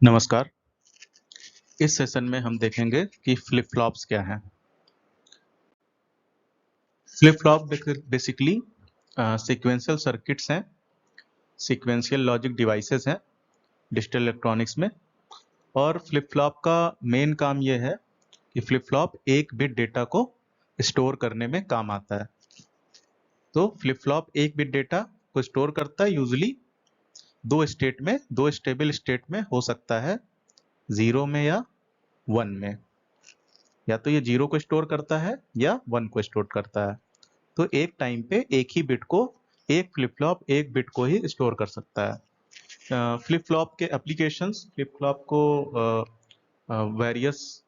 नमस्कार। इस सेशन में हम देखेंगे कि फ्लिप फ्लॉप्स क्या हैं। Flip flop basically sequential circuits हैं, सीक्वेंशियल लॉजिक डिवाइसेस हैं डिजिटल इलेक्ट्रॉनिक्स में। और फ्लिप फ्लॉप का मेन काम ये है कि फ्लिप फ्लॉप एक बिट डेटा को स्टोर करने में काम आता है। तो फ्लिप फ्लॉप एक बिट डेटा को स्टोर करता है, यूजुअली दो स्टेट में, दो स्टेबल स्टेट में हो सकता है, 0 में या 1 में। या तो ये 0 को स्टोर करता है या 1 को स्टोर करता है। तो एक टाइम पे एक ही बिट को, एक फ्लिप फ्लॉप एक बिट को ही स्टोर कर सकता है। फ्लिप फ्लॉप के एप्लीकेशंस, फ्लिप फ्लॉप को वेरियस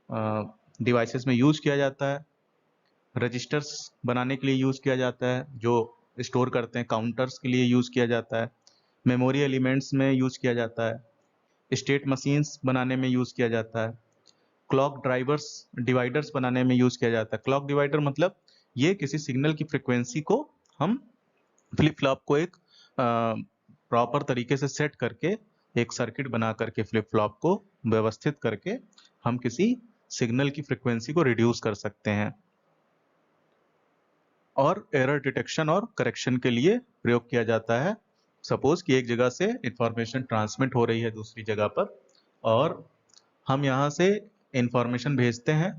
डिवाइसेस में यूज किया जाता है। रजिस्टर्स बनाने के लिए यूज किया जाता है, जो स्टोर करते हैं। काउंटर्स के लिए यूज किया जाता है। मेमोरी एलिमेंट्स में यूज किया जाता है। स्टेट मशीन्स बनाने में यूज किया जाता है। क्लॉक ड्राइवर्स, डिवाइडर्स बनाने में यूज किया जाता है। क्लॉक डिवाइडर मतलब ये किसी सिग्नल की फ्रिक्वेंसी को हम फ्लिप फ्लॉप को एक प्रॉपर तरीके से सेट करके, एक सर्किट बना करके फ्लिप फ्लॉप को व्यवस्थित करके हम किसी सिग्नल की फ्रिक्वेंसी को रिड्यूस कर सकते हैं। और एरर डिटेक्शन और करेक्शन के लिए प्रयोग किया जाता है। सपोज कि एक जगह से इंफॉर्मेशन ट्रांसमिट हो रही है दूसरी जगह पर, और हम यहाँ से इंफॉर्मेशन भेजते हैं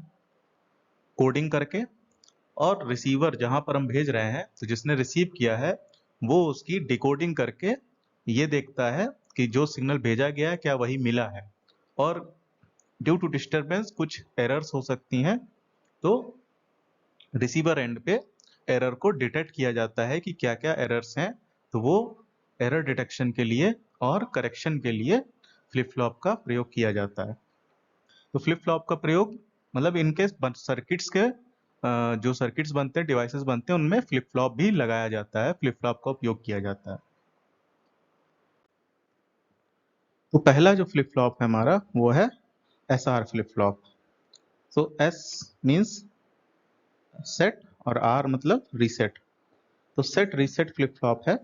कोडिंग करके, और रिसीवर जहां पर हम भेज रहे हैं, तो जिसने रिसीव किया है वो उसकी डिकोडिंग करके ये देखता है कि जो सिग्नल भेजा गया है क्या वही मिला है। और ड्यू टू डिस्टरबेंस कुछ एरर्स हो सकती हैं, तो रिसीवर एंड पे एरर को डिटेक्ट किया जाता है कि क्या क्या एरर्स हैं। तो वो एरर डिटेक्शन के लिए और करेक्शन के लिए फ्लिप फ्लॉप का प्रयोग किया जाता है। तो फ्लिप फ्लॉप का प्रयोग मतलब इनके सर्किट्स के जो सर्किट्स बनते हैं, डिवाइसेस बनते हैं, उनमें फ्लिप फ्लॉप भी लगाया जाता है, फ्लिप फ्लॉप का उपयोग किया जाता है। तो पहला जो फ्लिप फ्लॉप है हमारा वो है एसआर फ्लिप फ्लॉप। तो एस मींस सेट और आर मतलब रीसेट। तो सेट रीसेट फ्लिप फ्लॉप है।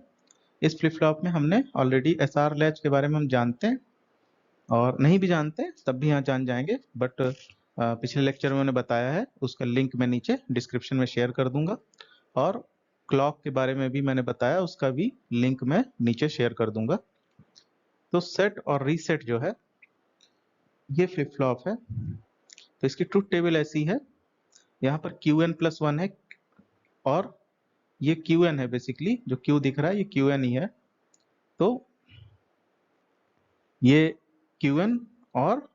इस फ्लिप फ्लॉप में हमने ऑलरेडी एसआर लैच के बारे में हम जानते हैं, और नहीं भी जानते तब भी यहाँ जान जाएंगे, बट पिछले लेक्चर में मैंने बताया है, उसका लिंक मैं नीचे डिस्क्रिप्शन में शेयर कर दूंगा। और क्लॉक के बारे में भी मैंने बताया, उसका भी लिंक मैं नीचे शेयर कर दूंगा। तो सेट और रीसेट जो है ये फ्लिप फ्लॉप है। तो इसकी ट्रुथ टेबल ऐसी है, यहाँ पर Qn+1 है, और ये Qn है। बेसिकली जो Q दिख रहा है ये Qn ही है। तो ये Qn, और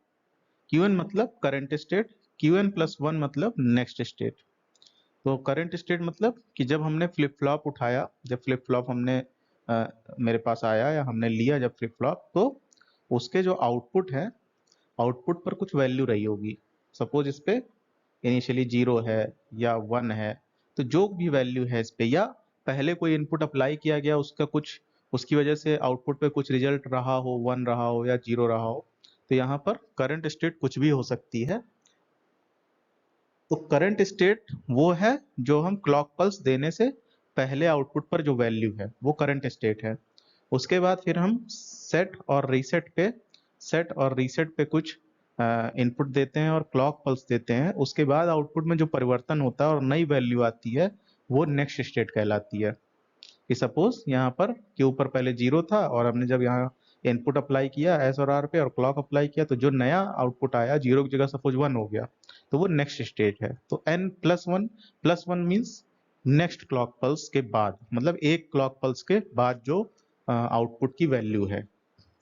Qn मतलब करंट स्टेट, Qn+1 मतलब नेक्स्ट स्टेट। तो करंट स्टेट मतलब कि जब हमने फ्लिप फ्लॉप उठाया, जब फ्लिप फ्लॉप हमने मेरे पास आया या हमने लिया जब फ्लिप फ्लॉप, तो उसके जो आउटपुट है, आउटपुट पर कुछ वैल्यू रही होगी। सपोज इस पे इनिशियली 0 है या 1 है, तो जो भी वैल्यू है इस पे, या पहले कोई इनपुट अप्लाई किया गया, उसका कुछ, उसकी वजह से आउटपुट पे कुछ रिजल्ट रहा हो, 1 रहा हो या 0 रहा हो, तो यहाँ पर करंट स्टेट कुछ भी हो सकती है। तो करंट स्टेट वो है जो हम क्लॉक पल्स देने से पहले आउटपुट पर जो वैल्यू है वो करंट स्टेट है। उसके बाद फिर हम सेट और रीसेट पे कुछ इनपुट देते हैं और क्लॉक पल्स देते हैं। उसके बाद आउटपुट में जो परिवर्तन होता है और नई वैल्यू आती है वो नेक्स्ट स्टेट कहलाती है। कि सपोज यहाँ पर क्यू पर पहले 0 था, और हमने जब यहाँ इनपुट अप्लाई किया एस और आर पे और क्लॉक अप्लाई किया, तो जो नया आउटपुट आया 0 की जगह सपोज 1 हो गया, तो वो नेक्स्ट स्टेट है। तो n+1 means next clock pulse के बाद, मतलब एक क्लॉक पल्स के बाद जो आउटपुट की वैल्यू है।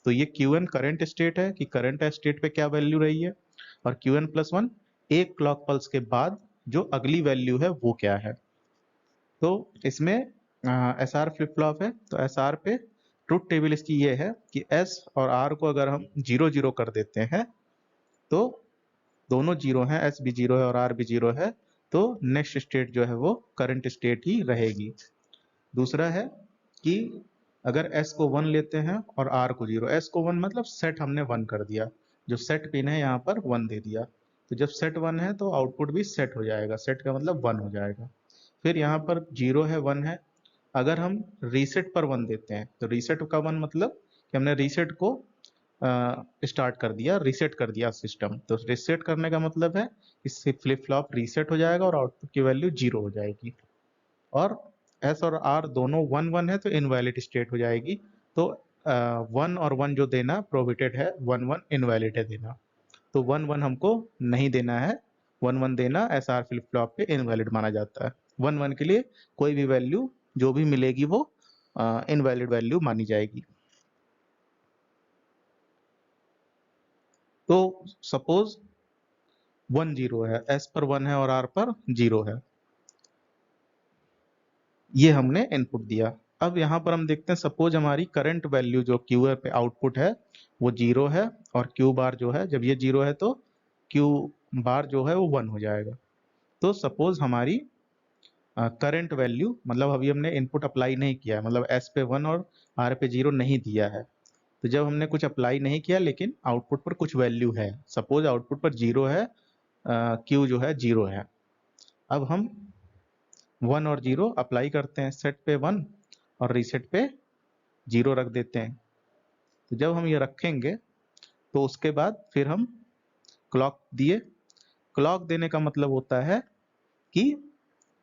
तो ये Qn करंट स्टेट है कि करंट स्टेट पे क्या वैल्यू रही है, और Qn+1 एक क्लॉक पल्स के बाद जो अगली वैल्यू है वो क्या है। तो इसमें एस आर फ्लिप फ्लॉप है। तो एस आर पे ट्रुथ टेबल इसकी ये है कि एस और आर को अगर हम 0 0 कर देते हैं, तो दोनों 0 हैं, एस भी 0 है और आर भी 0 है, तो नेक्स्ट स्टेट जो है वो करंट स्टेट ही रहेगी। दूसरा है कि अगर एस को 1 लेते हैं और आर को 0, एस को 1 मतलब सेट हमने 1 कर दिया, जो सेट पिन है यहाँ पर 1 दे दिया, तो जब सेट 1 है तो आउटपुट भी सेट हो जाएगा, सेट का मतलब 1 हो जाएगा। फिर यहाँ पर 0 है 1 है, अगर हम रीसेट पर 1 देते हैं, तो रीसेट का 1 मतलब कि हमने रीसेट को स्टार्ट कर दिया, रीसेट कर दिया सिस्टम। तो रीसेट करने का मतलब है इससे फ्लिप फ्लॉप रीसेट हो जाएगा और आउटपुट की वैल्यू 0 हो जाएगी। और एस और आर दोनों 1 1 है तो इनवैलिड स्टेट हो जाएगी। तो 1 और 1 जो देना प्रोहिबिटेड है, 1 1 इनवैलिड है देना। तो 1 1 हमको नहीं देना है, 1 1 देना एस आर फ्लिप फ्लॉप पे इनवैलिड माना जाता है। 1 1 के लिए कोई भी वैल्यू जो भी मिलेगी वो इनवैलिड वैल्यू मानी जाएगी। तो सपोज 1 0 है, एस पर 1 है और आर पर 0 है, ये हमने इनपुट दिया। अब यहाँ पर हम देखते हैं सपोज हमारी करंट वैल्यू जो क्यू पे आउटपुट है वो 0 है और क्यू बार जो है, जब ये 0 है तो क्यू बार जो है वो 1 हो जाएगा। तो सपोज हमारी करंट वैल्यू, मतलब अभी हमने इनपुट अप्लाई नहीं किया है, मतलब एस पे 1 और आर पे 0 नहीं दिया है। तो जब हमने कुछ अप्लाई नहीं किया लेकिन आउटपुट पर कुछ वैल्यू है, सपोज आउटपुट पर 0 है, क्यू जो है 0 है, अब हम 1 और 0 अप्लाई करते हैं, सेट पे 1 और रीसेट पे 0 रख देते हैं। तो जब हम ये रखेंगे तो उसके बाद फिर हम क्लॉक दिए। क्लॉक देने का मतलब होता है कि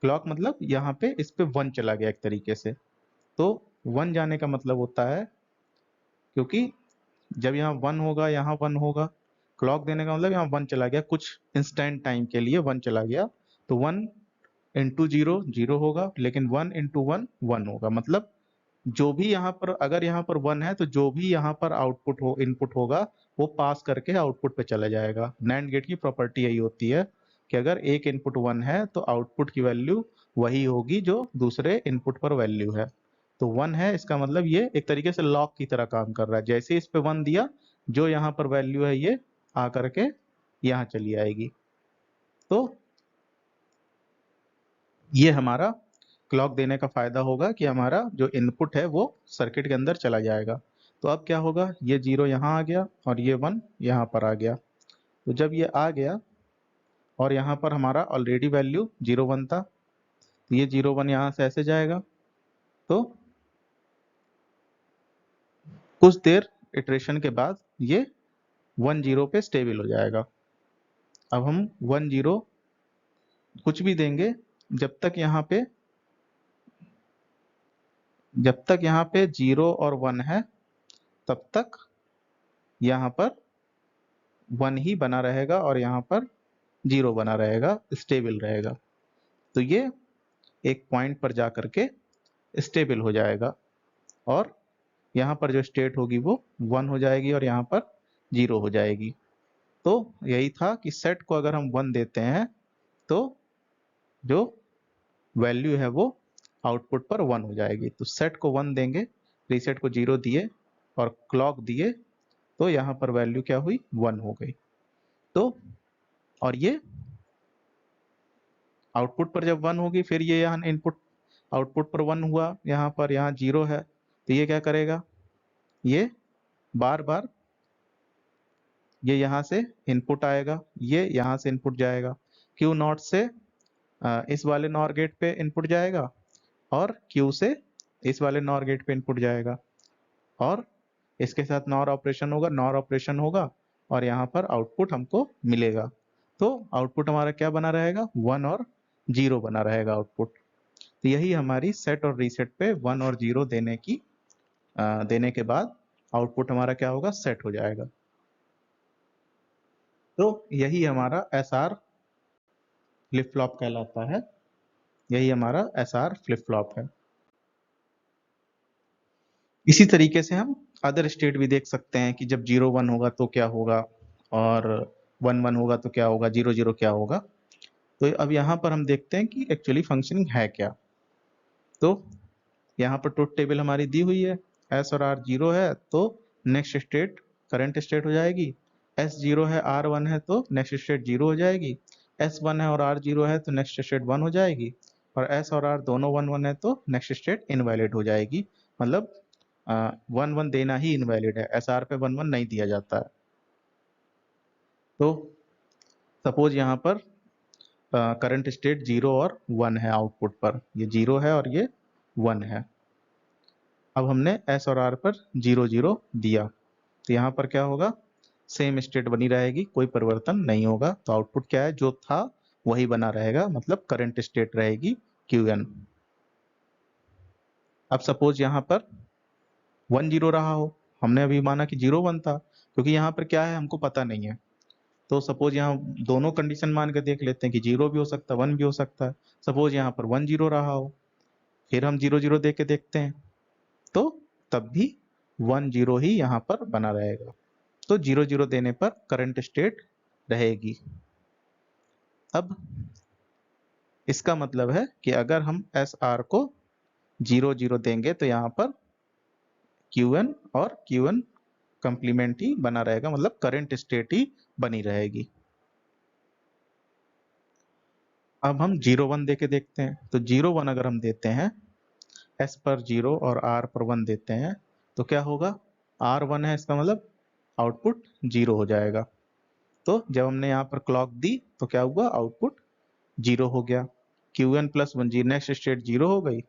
क्लॉक मतलब यहाँ पे इस पे 1 चला गया एक तरीके से। तो 1 जाने का मतलब होता है, क्योंकि जब यहाँ 1 होगा यहाँ 1 होगा, क्लॉक देने का मतलब यहाँ 1 चला गया, कुछ इंस्टेंट टाइम के लिए 1 चला गया। तो 1 इंटू 0 0 होगा, लेकिन 1 इंटू 1 1 होगा। मतलब जो भी यहाँ पर, अगर यहाँ पर 1 है तो जो भी यहाँ पर आउटपुट हो, इनपुट होगा, वो पास करके आउटपुट पे चला जाएगा। नैंड गेट की प्रॉपर्टी यही होती है कि अगर एक इनपुट 1 है तो आउटपुट की वैल्यू वही होगी जो दूसरे इनपुट पर वैल्यू है। तो 1 है, इसका मतलब ये एक तरीके से लॉक की तरह काम कर रहा है। जैसे इस पे 1 दिया, जो यहाँ पर वैल्यू है ये आकर के यहाँ चली आएगी। तो ये हमारा क्लॉक देने का फायदा होगा कि हमारा जो इनपुट है वो सर्किट के अंदर चला जाएगा। तो अब क्या होगा, ये 0 यहाँ आ गया और ये 1 यहाँ पर आ गया। तो जब ये आ गया और यहाँ पर हमारा ऑलरेडी वैल्यू 0 1 था, तो ये 0 1 यहाँ से ऐसे जाएगा। तो कुछ देर इटरेशन के बाद ये 1 0 पे स्टेबल हो जाएगा। अब हम 1 0 कुछ भी देंगे, जब तक यहाँ पे 0 और 1 है तब तक यहाँ पर 1 ही बना रहेगा और यहाँ पर 0 बना रहेगा, स्टेबल रहेगा। तो ये एक पॉइंट पर जा करके स्टेबल हो जाएगा और यहाँ पर जो स्टेट होगी वो 1 हो जाएगी और यहाँ पर 0 हो जाएगी। तो यही था कि सेट को अगर हम 1 देते हैं तो जो वैल्यू है वो आउटपुट पर 1 हो जाएगी। तो सेट को 1 देंगे, रीसेट को 0 दिए और क्लॉक दिए, तो यहाँ पर वैल्यू क्या हुई, 1 हो गई। तो और ये आउटपुट पर जब 1 होगी, फिर ये यहाँ इनपुट आउटपुट पर 1 हुआ, यहाँ पर यहाँ 0 है, तो ये क्या करेगा, ये बार बार ये यहाँ से इनपुट आएगा, ये यहाँ से इनपुट जाएगा, क्यू नॉट से इस वाले नॉर गेट पे इनपुट जाएगा और क्यू से इस वाले नॉर गेट पे इनपुट जाएगा और इसके साथ नॉर ऑपरेशन होगा और यहाँ पर आउटपुट हमको मिलेगा। तो आउटपुट हमारा क्या बना रहेगा, 1 और 0 बना रहेगा आउटपुट। तो यही हमारी सेट और रीसेट पे 1 और 0 देने के बाद आउटपुट हमारा क्या होगा, सेट हो जाएगा। तो यही हमारा एसआर फ्लिप फ्लॉप कहलाता है, यही हमारा एसआर फ्लिप फ्लॉप है। इसी तरीके से हम अदर स्टेट भी देख सकते हैं कि जब 0 1 होगा तो क्या होगा और 1 1 होगा तो क्या होगा, 0 0 क्या होगा। तो अब यहाँ पर हम देखते हैं कि एक्चुअली फंक्शनिंग है क्या। तो यहाँ पर ट्रुथ टेबल हमारी दी हुई है, एस और आर 0 है तो नेक्स्ट स्टेट करंट स्टेट हो जाएगी, एस 0 है आर 1 है तो नेक्स्ट स्टेट 0 हो जाएगी, एस 1 है और आर 0 है तो नेक्स्ट स्टेट 1 हो जाएगी, और एस और आर दोनों 1 1 है तो नेक्स्ट स्टेट इनवैलिड हो जाएगी। मतलब 1 1 देना ही इनवैलिड है, एस आर पे 1 1 नहीं दिया जाता है। तो सपोज यहाँ पर करंट स्टेट 0 और 1 है, आउटपुट पर ये 0 है और ये 1 है। अब हमने एस और आर पर 0 0 दिया, तो यहाँ पर क्या होगा, सेम स्टेट बनी रहेगी, कोई परिवर्तन नहीं होगा। तो आउटपुट क्या है, जो था वही बना रहेगा, मतलब करंट स्टेट रहेगी Qn। अब सपोज यहाँ पर 1 0 रहा हो, हमने अभी माना कि 0 1 था, क्योंकि यहाँ पर क्या है हमको पता नहीं है। तो सपोज यहाँ दोनों कंडीशन मान के देख लेते हैं कि 0 भी हो सकता है 1 भी हो सकता है। सपोज यहाँ पर 1 0 रहा हो, फिर हम 0 0 दे के देखते हैं, तो तब भी 1 0 ही यहाँ पर बना रहेगा। तो 0 0 देने पर करंट स्टेट रहेगी। अब इसका मतलब है कि अगर हम एस आर को 0 0 देंगे तो यहाँ पर Qn और Qn कंप्लीमेंट ही बना रहेगा, मतलब करंट स्टेट ही बनी रहेगी। अब हम 0 1 दे के देखते हैं। तो 0 1 अगर हम देते हैं, S पर 0 और R पर 1 देते हैं, तो क्या होगा, R 1 है, इसका मतलब आउटपुट 0 हो जाएगा। तो जब हमने यहाँ पर क्लॉक दी तो क्या हुआ, आउटपुट 0 हो गया। Qn प्लस 1 जी, नेक्स्ट स्टेट 0 हो गई,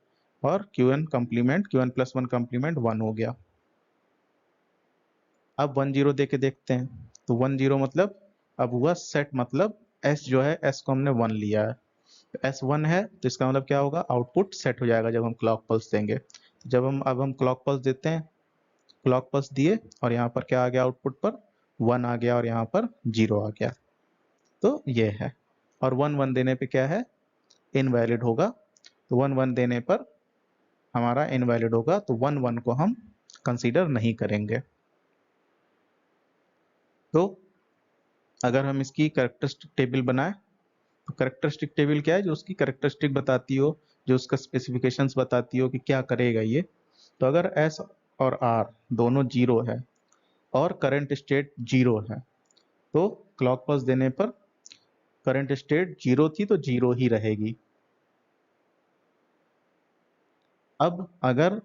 और Qn complement Qn plus 1 complement 1 हो गया। अब 1 0 दे के देखते हैं, तो 1 0 मतलब अब हुआ सेट, मतलब S जो है, S को हमने 1 लिया है, तो S 1 है, तो इसका मतलब क्या होगा, आउटपुट सेट हो जाएगा जब हम क्लॉक पल्स देंगे। तो जब हम क्लॉक पल्स देते हैं, क्लॉक पल्स दिए और यहाँ पर क्या आ गया, आउटपुट पर 1 आ गया और यहाँ पर 0 आ गया। तो ये है। और 1 1 देने पे क्या है, इनवैलिड होगा। तो 1 1 देने पर हमारा इनवैलिड होगा, तो 1 1 को हम कंसीडर नहीं करेंगे। तो अगर हम इसकी कैरेक्टरिस्टिक टेबल बनाएं, तो कैरेक्टरिस्टिक टेबल क्या है, जो उसकी कैरेक्टरिस्टिक बताती हो, जो उसका स्पेसिफिकेशंस बताती हो कि क्या करेगा ये। तो अगर S और R दोनों 0 है और करंट स्टेट 0 है, तो क्लॉक पल्स देने पर करंट स्टेट 0 थी तो 0 ही रहेगी। अब अगर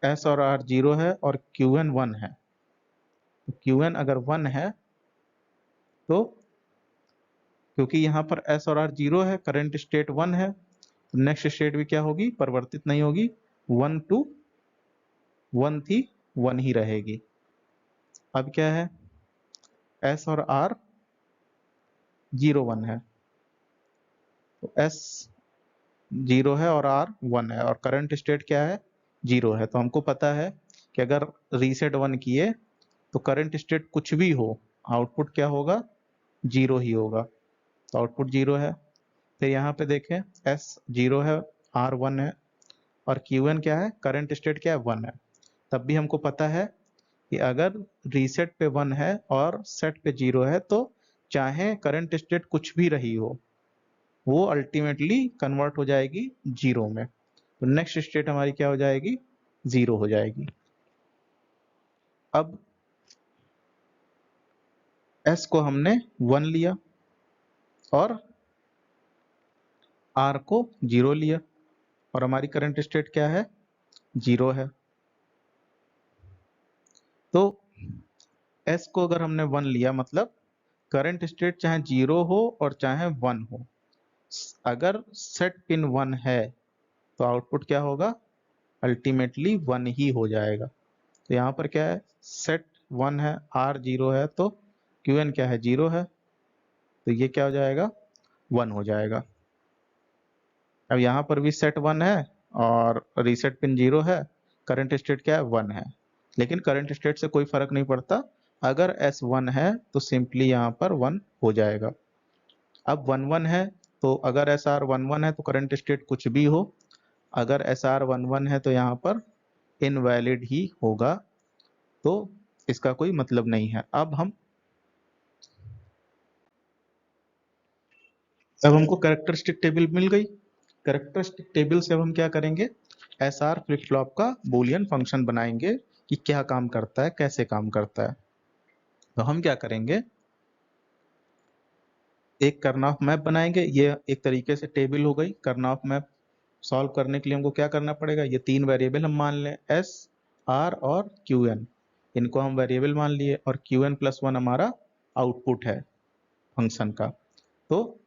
S और R 0 है और Qn 1 है, तो Qn अगर 1 है, तो क्योंकि यहाँ पर S और R 0 है, करंट स्टेट 1 है, तो नेक्स्ट स्टेट भी क्या होगी, परिवर्तित नहीं होगी, 1 2 1 थी 1 ही रहेगी। अब क्या है, S और R 0 1 है, तो S 0 है और R 1 है, और करंट स्टेट क्या है, 0 है। तो हमको पता है कि अगर रीसेट 1 किए तो करंट स्टेट कुछ भी हो, आउटपुट क्या होगा, 0 ही होगा। तो आउटपुट 0 है। फिर यहाँ पे देखें, S 0 है, R 1 है, और Qn क्या है, करंट स्टेट क्या है, 1 है। तब भी हमको पता है कि अगर रीसेट पे 1 है और सेट पे 0 है, तो चाहे करंट स्टेट कुछ भी रही हो, वो अल्टीमेटली कन्वर्ट हो जाएगी 0 में। तो नेक्स्ट स्टेट हमारी क्या हो जाएगी, 0 हो जाएगी। अब S को हमने 1 लिया और R को 0 लिया, और हमारी करंट स्टेट क्या है, 0 है। तो S को अगर हमने 1 लिया, मतलब करंट स्टेट चाहे 0 हो और चाहे 1 हो, अगर सेट पिन 1 है तो आउटपुट क्या होगा, अल्टीमेटली 1 ही हो जाएगा। तो यहाँ पर क्या है, सेट 1 है, R 0 है, तो Qn क्या है, 0 है, तो ये क्या हो जाएगा, 1 हो जाएगा। अब यहाँ पर भी सेट 1 है और रीसेट पिन 0 है, करंट स्टेट क्या है, 1 है, लेकिन करंट स्टेट से कोई फर्क नहीं पड़ता। अगर S 1 है तो सिंपली यहाँ पर 1 हो जाएगा। अब 1 1 है, तो अगर SR 1 1 है तो करंट स्टेट कुछ भी हो, अगर SR 1 1 है तो यहाँ पर इनवैलिड ही होगा, तो इसका कोई मतलब नहीं है। अब हमको कैरेक्टरिस्टिक टेबल मिल गई। कैरेक्टरिस्टिक टेबल से अब हम क्या करेंगे, SR फ्लिप फ्लॉप का बूलियन फंक्शन बनाएंगे कि क्या काम करता है, कैसे काम करता है। तो हम क्या करेंगे, एक कर्नॉफ मैप बनाएंगे। ये एक तरीके से टेबल हो गई। कर्नॉफ मैप सॉल्व करने के लिए हमको क्या करना पड़ेगा, ये 3 वेरिएबल हम मान लें, S R और Qn, इनको हम वेरिएबल मान लिए, और Qn प्लस 1 हमारा आउटपुट है फंक्शन का। तो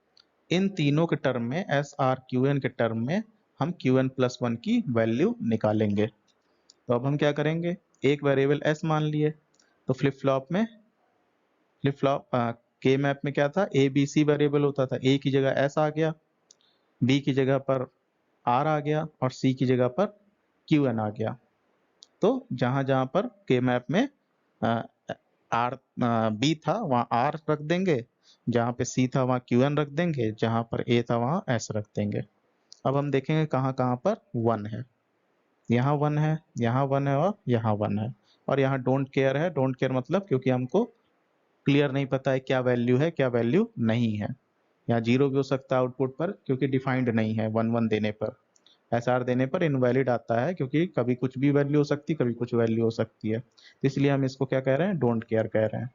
इन तीनों के टर्म में, एस आर क्यू एन के टर्म में हम Qn प्लस 1 की वैल्यू निकालेंगे। तो अब हम क्या करेंगे, एक वेरिएबल एस मान लिए, तो फ्लिप फ्लॉप के मैप में क्या था, ए बी सी वेरिएबल होता था, ए की जगह एस आ गया, बी की जगह पर आर आ गया और सी की जगह पर क्यू एन आ गया। तो जहां जहां पर के मैप में आर बी था वहां आर रख देंगे, जहां पे सी था वहां क्यू एन रख देंगे, जहां पर ए था वहां एस रख देंगे। अब हम देखेंगे कहाँ कहाँ पर वन है, यहाँ वन है, यहाँ वन है और यहाँ वन है, और यहाँ डोंट केयर है। डोंट केयर मतलब क्योंकि हमको क्लियर नहीं पता है क्या वैल्यू है क्या वैल्यू नहीं है। यहाँ जीरो भी हो सकता है आउटपुट पर क्योंकि डिफाइंड नहीं है, वन वन देने पर, एस आर देने पर इनवैलिड आता है क्योंकि कभी कुछ भी वैल्यू हो सकती है, कभी कुछ वैल्यू हो सकती है, तो इसलिए हम इसको क्या कह रहे हैं, डोंट केयर कह रहे हैं।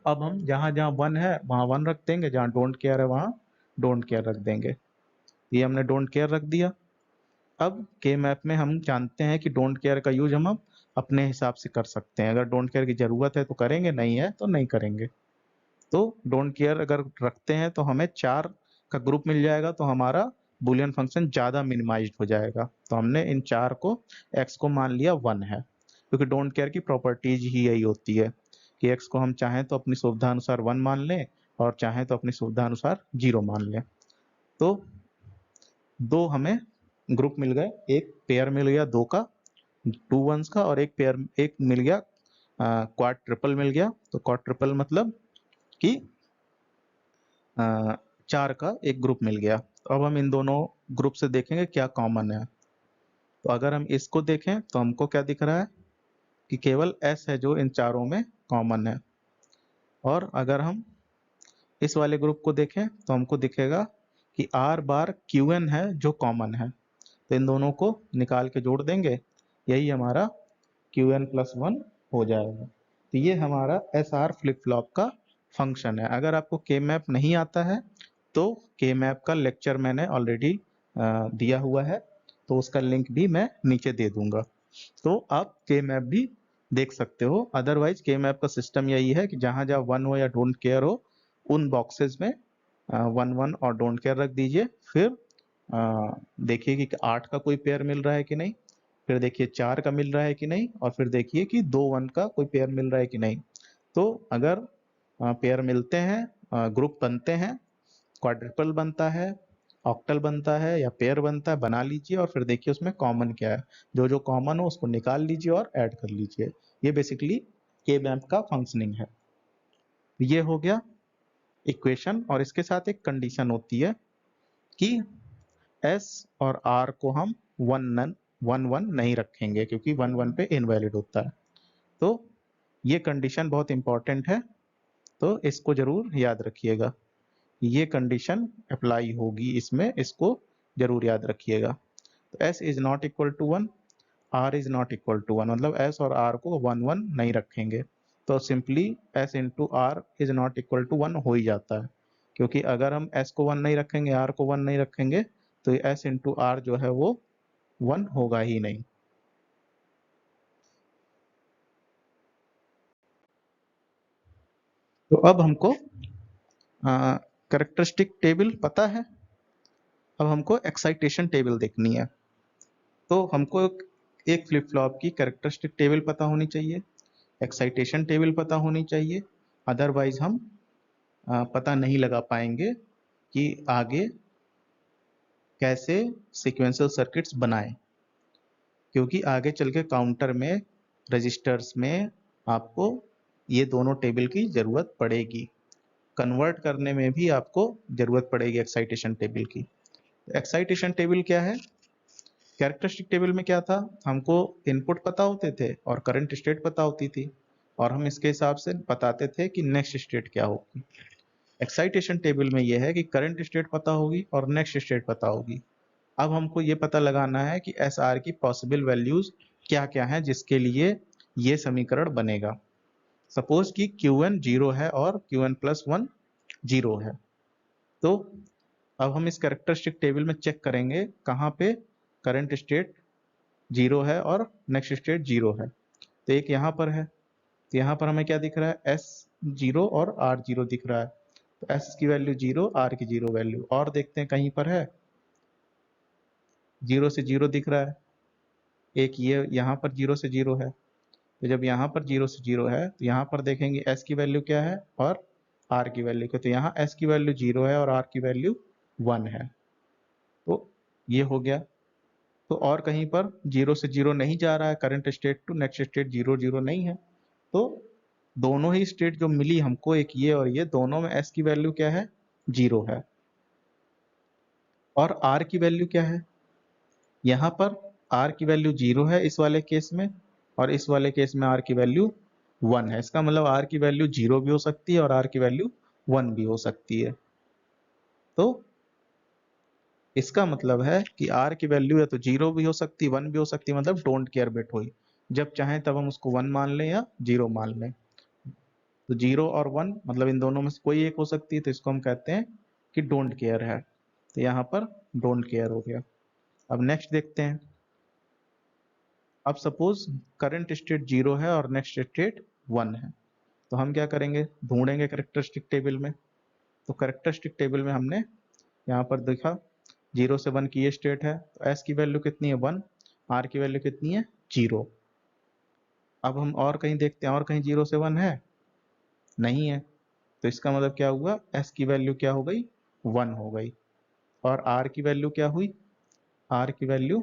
अब हम जहां जहां वन है वहां वन रख देंगे, जहां डोंट केयर है वहां डोंट केयर रख देंगे। ये हमने डोंट केयर रख दिया। अब के मैप में हम जानते हैं कि डोंट केयर का यूज हम अपने हिसाब से कर सकते हैं, अगर डोंट केयर की जरूरत है तो करेंगे, नहीं है तो नहीं करेंगे। तो डोंट केयर अगर रखते हैं तो हमें 4 का ग्रुप मिल जाएगा, तो हमारा बुलियन फंक्शन ज्यादा मिनिमाइज्ड हो जाएगा। तो हमने इन 4 को x को मान लिया 1 है, क्योंकि डोंट केयर की प्रॉपर्टीज ही यही होती है कि x को हम चाहें तो अपनी सुविधा अनुसार 1 मान लें और चाहें तो अपनी सुविधा अनुसार 0 मान लें। तो दो हमें ग्रुप मिल गए, एक पेयर मिल गया दो का, 2 वंस का, और एक पेयर एक मिल गया क्वाड ट्रिपल मिल गया। तो क्वाड ट्रिपल मतलब कि 4 का एक ग्रुप मिल गया। तो अब हम इन दोनों ग्रुप से देखेंगे क्या कॉमन है। तो अगर हम इसको देखें तो हमको क्या दिख रहा है कि केवल एस है जो इन चारों में कॉमन है, और अगर हम इस वाले ग्रुप को देखें तो हमको दिखेगा कि आर बार क्यू एन है जो कॉमन है। तो इन दोनों को निकाल के जोड़ देंगे, यही हमारा क्यू एन प्लस वन हो जाएगा। तो ये हमारा एस आर फ्लिप फ्लॉप का फंक्शन है। अगर आपको के मैप नहीं आता है तो के मैप का लेक्चर मैंने ऑलरेडी दिया हुआ है, तो उसका लिंक भी मैं नीचे दे दूंगा, तो आप के मैप भी देख सकते हो। अदरवाइज के मैप का सिस्टम यही है कि जहां जहां वन हो या डोंट केयर हो उन बॉक्सेस में वन वन और डोंट केयर रख दीजिए। फिर देखिए कि 8 का कोई पेयर मिल रहा है कि नहीं, फिर देखिए 4 का मिल रहा है कि नहीं, और फिर देखिए कि 2 वन का कोई पेयर मिल रहा है कि नहीं। तो अगर पेयर मिलते हैं, ग्रुप बनते हैं, क्वाड्रुपल बनता है, ऑक्टल बनता है या पेयर बनता है, बना लीजिए और फिर देखिए उसमें कॉमन क्या है, जो जो कॉमन हो उसको निकाल लीजिए और ऐड कर लीजिए। ये बेसिकली के मैप का फंक्शनिंग है। ये हो गया इक्वेशन, और इसके साथ एक कंडीशन होती है कि एस और आर को हम वन वन नहीं रखेंगे क्योंकि वन वन पे इनवैलिड होता है। तो ये कंडीशन बहुत इंपॉर्टेंट है, तो इसको जरूर याद रखिएगा। ये कंडीशन अप्लाई होगी इसमें, इसको जरूर याद रखिएगा। तो S is not equal to one, R is not equal to one, मतलब एस और आर को वन वन नहीं रखेंगे। तो simply S into R is not equal to one हो ही जाता है, क्योंकि अगर हम एस को वन नहीं रखेंगे आर को वन नहीं रखेंगे तो एस इंटू आर जो है वो वन होगा ही नहीं। तो अब हमको कैरेक्टरिस्टिक टेबल पता है, अब हमको एक्साइटेशन टेबल देखनी है। तो हमको एक फ्लिप फ्लॉप की कैरेक्टरिस्टिक टेबल पता होनी चाहिए, एक्साइटेशन टेबल पता होनी चाहिए, अदरवाइज हम पता नहीं लगा पाएंगे कि आगे कैसे सीक्वेंशियल सर्किट्स बनाएं, क्योंकि आगे चल के काउंटर में रजिस्टर्स में आपको ये दोनों टेबल की जरूरत पड़ेगी, कन्वर्ट करने में भी आपको जरूरत पड़ेगी एक्साइटेशन टेबल की। एक्साइटेशन टेबल क्या है, कैरेक्टरिस्टिक टेबल में क्या था, हमको इनपुट पता होते थे और करंट स्टेट पता होती थी, और हम इसके हिसाब से बताते थे कि नेक्स्ट स्टेट क्या होगी। एक्साइटेशन टेबल में यह है कि करंट स्टेट पता होगी और नेक्स्ट स्टेट पता होगी। अब हमको ये पता लगाना है कि एस आर की पॉसिबल वैल्यूज क्या क्या है जिसके लिए ये समीकरण बनेगा। सपोज कि क्यू एन जीरो है और Q N plus one zero है, तो अब हम इस कैरेक्टरिस्टिक टेबल में चेक करेंगे कहाँ पे करंट स्टेट जीरो है और नेक्स्ट स्टेट जीरो है। तो एक यहाँ पर है, तो यहाँ पर हमें क्या दिख रहा है, एस जीरो और आर जीरो दिख रहा है। तो एस की वैल्यू जीरो, आर की जीरो वैल्यू, और देखते हैं कहीं पर है, जीरो से जीरो दिख रहा है, एक ये यहाँ पर जीरो से जीरो है, तो जब यहाँ पर 0 से 0 है तो यहाँ पर देखेंगे s की वैल्यू क्या है और r की वैल्यू क्या, तो यहाँ s की वैल्यू 0 है और r की वैल्यू 1 है। तो ये हो गया। तो और कहीं पर 0 से 0 नहीं जा रहा है, current state to next state 0 0 नहीं है, तो दोनों ही स्टेट जो मिली हमको, एक ये और ये, दोनों में s की वैल्यू क्या है, 0 है। और r की वैल्यू क्या है, यहाँ पर r की वैल्यू 0 है इस वाले केस में, और इस वाले केस में r की वैल्यू 1 है। इसका मतलब r की वैल्यू 0 भी हो सकती है और r की वैल्यू 1 भी हो सकती है। तो इसका मतलब है कि r की वैल्यू या तो 0 भी हो सकती है, 1 भी हो सकती है, मतलब डोंट केयर बिट हुई। जब चाहें तब हम उसको 1 मान लें या 0 मान लें। तो 0 और 1 मतलब इन दोनों में से कोई एक हो सकती है, तो इसको हम कहते हैं कि डोंट केयर है। तो यहाँ पर डोंट केयर हो गया। अब नेक्स्ट देखते हैं। अब सपोज करंट स्टेट 0 है और नेक्स्ट स्टेट 1 है, तो हम क्या करेंगे, ढूंढेंगे कैरेक्टरिस्टिक टेबल में। तो कैरेक्टरिस्टिक टेबल में हमने यहाँ पर देखा 0 से 1 की ये स्टेट है, तो s की वैल्यू कितनी है, 1, r की वैल्यू कितनी है, 0। अब हम और कहीं देखते हैं, और कहीं 0 से 1 है, नहीं है। तो इसका मतलब क्या हुआ, s की वैल्यू क्या हो गई, 1 हो गई। और r की वैल्यू क्या हुई, r की वैल्यू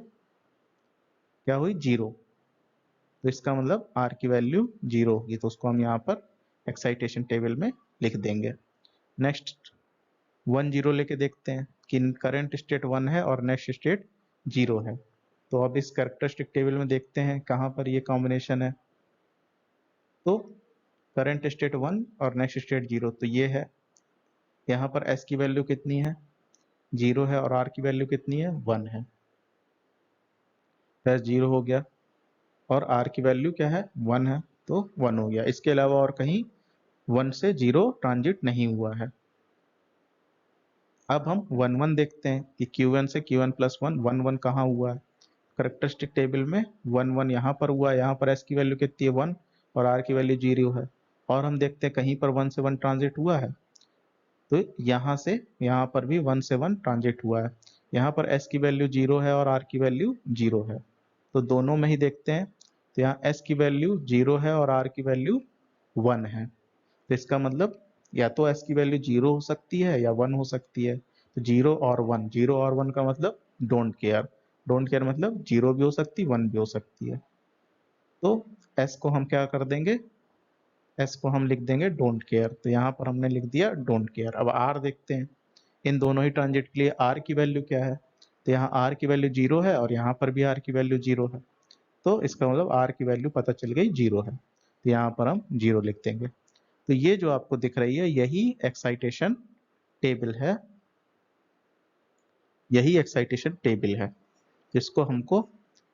क्या हुई, 0। तो इसका मतलब r की वैल्यू 0 होगी, तो उसको हम यहाँ पर एक्साइटेशन टेबल में लिख देंगे। नेक्स्ट 1 0 लेके देखते हैं कि करंट स्टेट 1 है और नेक्स्ट स्टेट 0 है। तो अब इस कैरेक्टरिस्टिक टेबल में देखते हैं कहाँ पर ये कॉम्बिनेशन है। तो करंट स्टेट 1 और नेक्स्ट स्टेट 0, तो ये है। यहाँ पर s की वैल्यू कितनी है, 0 है, और r की वैल्यू कितनी है, 1 है। s 0 हो गया और r की वैल्यू क्या है, 1 है, तो 1 हो गया। इसके अलावा और कहीं 1 से 0 ट्रांजिट नहीं हुआ है। अब हम 1 1 देखते हैं कि Q1 से Q1 प्लस 1, 1 1 कहाँ हुआ है। करेक्टरिस्टिक टेबल में 1 1 यहाँ पर हुआ है, यहाँ पर s की वैल्यू कितनी है, 1, और r की वैल्यू 0 है। और हम देखते हैं कहीं पर 1 से 1 ट्रांजिट हुआ है, तो यहाँ से यहाँ पर भी 1 से 1 ट्रांजिट हुआ है। यहाँ पर s की वैल्यू 0 है और r की वैल्यू 0 है, तो दोनों में ही देखते हैं। तो यहाँ s की वैल्यू 0 है और r की वैल्यू 1 है, तो इसका मतलब या तो s की वैल्यू 0 हो सकती है या 1 हो सकती है। तो 0 और 1, 0 और 1 का मतलब डोंट केयर, डोंट केयर मतलब 0 भी हो सकती है, 1 भी हो सकती है। तो s को हम क्या कर देंगे, s को हम लिख देंगे डोंट केयर। तो यहाँ पर हमने लिख दिया डोंट केयर। अब r देखते हैं, इन दोनों ही ट्रांजिट के लिए r की वैल्यू क्या है। तो यहाँ r की वैल्यू 0 है और यहाँ पर भी r की वैल्यू 0 है, तो इसका मतलब r की वैल्यू पता चल गई 0 है, तो यहाँ पर हम 0 लिख देंगे। तो ये जो आपको दिख रही है यही एक्साइटेशन टेबल है, यही एक्साइटेशन टेबल है जिसको हमको